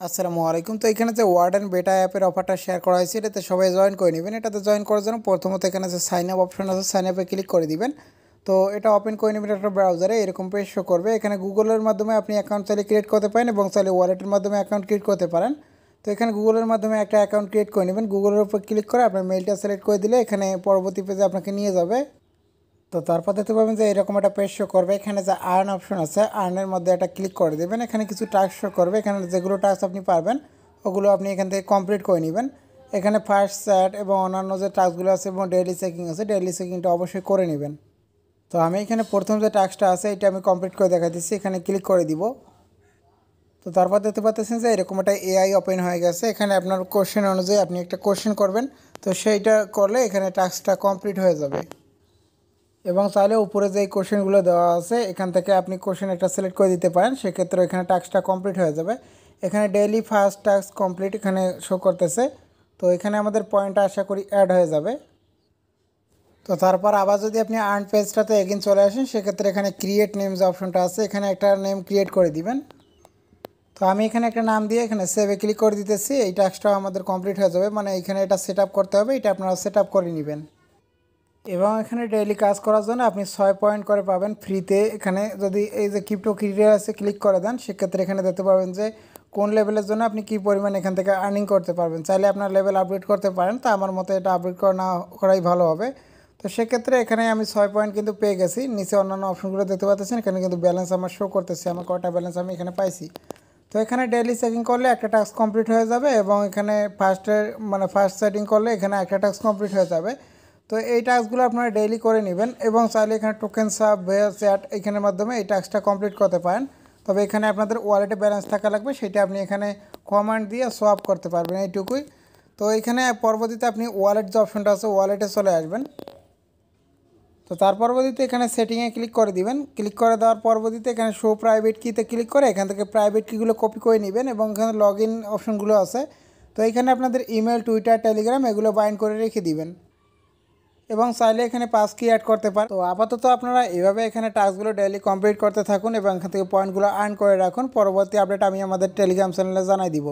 আসসালামু আলাইকুম। তো এখানে যে ওয়ার্ডেন বেটা অ্যাপের অফারটা শেয়ার করা হয়েছে এটাতে সবাই জয়েন করে নেবেন। এটাতে জয়েন করার জন্য প্রথমত এখানে যে সাইন আপ অপশন আছে সাইন আপে ক্লিক করে দিবেন। তো এটা ওপেন করে নেবেন একটা ব্রাউজারে, এরকম পেজ শো করবে। এখানে গুগলের মাধ্যমে আপনি অ্যাকাউন্ট চাইলে ক্রিয়েট করতে পারেন এবং চাইলে ওয়ালেটের মাধ্যমে অ্যাকাউন্ট ক্রিয়েট করতে পারেন। তো এখানে গুগলের মাধ্যমে একটা অ্যাকাউন্ট ক্রিয়েট করে নেবেন। গুগলের উপর ক্লিক করে আপনার মেইলটা সিলেক্ট করে দিলে এখানে পরবর্তী পেজে আপনাকে নিয়ে যাবে। তো তারপর দেখতে পাবেন যে এরকম একটা পেজ শো করবে। এখানে যে আর্ন অপশন আছে আর্নের মধ্যে একটা ক্লিক করে দেবেন। এখানে কিছু টাস্ক শো করবে, এখানে যেগুলো টাস্ক আপনি পারবেন ওগুলো আপনি এখান থেকে কমপ্লিট করে নেবেন। এখানে ফার্স্ট চ্যাট এবং অন্যান্য যে টাস্কগুলো আছে এবং ডেইলি চেকিং আছে, ডেইলি চেকিংটা অবশ্যই করে নেবেন। তো আমি এখানে প্রথম যে টাস্কটা আছে এটা আমি কমপ্লিট করে দেখা দিচ্ছি, এখানে ক্লিক করে দিব। তো তারপর দেখতে পাচ্ছেন যে এরকম একটা এআই ওপেন হয়ে গেছে। এখানে আপনার কোশ্চেন অনুযায়ী আপনি একটা কোশ্চেন করবেন, তো সেইটা করলে এখানে টাস্কটা কমপ্লিট হয়ে যাবে। এবং চাইলে উপরে যে কোশ্চেনগুলো দেওয়া আছে এখান থেকে আপনি কোশ্চেন একটা সিলেক্ট করে দিতে পারেন, সেক্ষেত্রে এখানে টাস্কটা কমপ্লিট হয়ে যাবে। এখানে ডেইলি ফার্স্ট টাস্ক কমপ্লিট এখানে শো করতেছে। তো এখানে আমাদের পয়েন্টটা আশা করি অ্যাড হয়ে যাবে। তো তারপর আবার যদি আপনি আর্ন পেজটাতে এগিন চলে আসেন, সেক্ষেত্রে এখানে ক্রিয়েট নেম যে অপশনটা আছে এখানে একটা নেম ক্রিয়েট করে দিবেন। তো আমি এখানে একটা নাম দিয়ে এখানে সেভে ক্লিক করে দিতেছি। এই টাস্কটাও আমাদের কমপ্লিট হয়ে যাবে, মানে এখানে এটা সেট আপ করতে হবে, এটা আপনারা সেট আপ করে নেবেন। এবং এখানে ডেইলি কাজ করার জন্য আপনি 6 পয়েন্ট করে পাবেন ফ্রিতে। এখানে যদি এই যে ক্রিপ্টো ক্রিয়েটার্সে ক্লিক করে দেন, সেক্ষেত্রে এখানে দেখতে পাবেন যে কোন লেভেলের জন্য আপনি কী পরিমাণ এখান থেকে আর্নিং করতে পারবেন। চাইলে আপনার লেভেল আপগ্রেড করতে পারেন, তা আমার মতে এটা আপগ্রেড করা না করাই ভালো হবে। তো সেক্ষেত্রে এখানে আমি 6 পয়েন্ট কিন্তু পেয়ে গেছি। নিচে অন্যান্য অপশনগুলো দেখতে পাচ্ছেন, এখানে কিন্তু ব্যালেন্স আমার শো করতেছে, আমার কয়টা ব্যালেন্স আমি এখানে পাইছি। তো এখানে ডেইলি চেকিং করলে একটা টাস্ক কমপ্লিট হয়ে যাবে এবং এখানে ফার্স্ট সেটিং করলে এখানে একটা টাস্ক কমপ্লিট হয়ে যাবে। তো এই টাস্কগুলো আপনারা ডেইলি করে নেবেন এবং চাইলে এখানে টোকেন সাব চ্যাট এখানের মাধ্যমে এই টাস্কটা কমপ্লিট করতে পারেন। তবে এখানে আপনাদের ওয়ালেটে ব্যালেন্স থাকা লাগবে, সেটা আপনি এখানে কমান্ড দিয়ে সোয়াপ করতে পারবেন, এইটুকুই। তো এখানে পরবর্তীতে আপনি ওয়ালেট যে অপশনটা আছে ওয়ালেটে চলে আসবেন। তো তার পরবর্তীতে এখানে সেটিংয়ে ক্লিক করে দিবেন। ক্লিক করে দেওয়ার পরবর্তীতে এখানে শো প্রাইভেট কিতে ক্লিক করে এখান থেকে প্রাইভেট কিগুলো কপি করে নেবেন এবং এখানে লগ ইন অপশনগুলো আছে। তো এখানে আপনাদের ইমেল, টুইটার, টেলিগ্রাম এগুলো বাইন্ড করে রেখে দিবেন এবং চাইলে এখানে পাস কি অ্যাড করতে পারেন। তো আপাতত আপনারা এভাবে এখানে টাস্কগুলো ডেইলি কমপ্লিট করতে থাকুন এবং এখান থেকে পয়েন্টগুলো আর্ন করে রাখুন। পরবর্তী আপডেট আমি আমাদের টেলিগ্রাম চ্যানেলে জানাই দিব।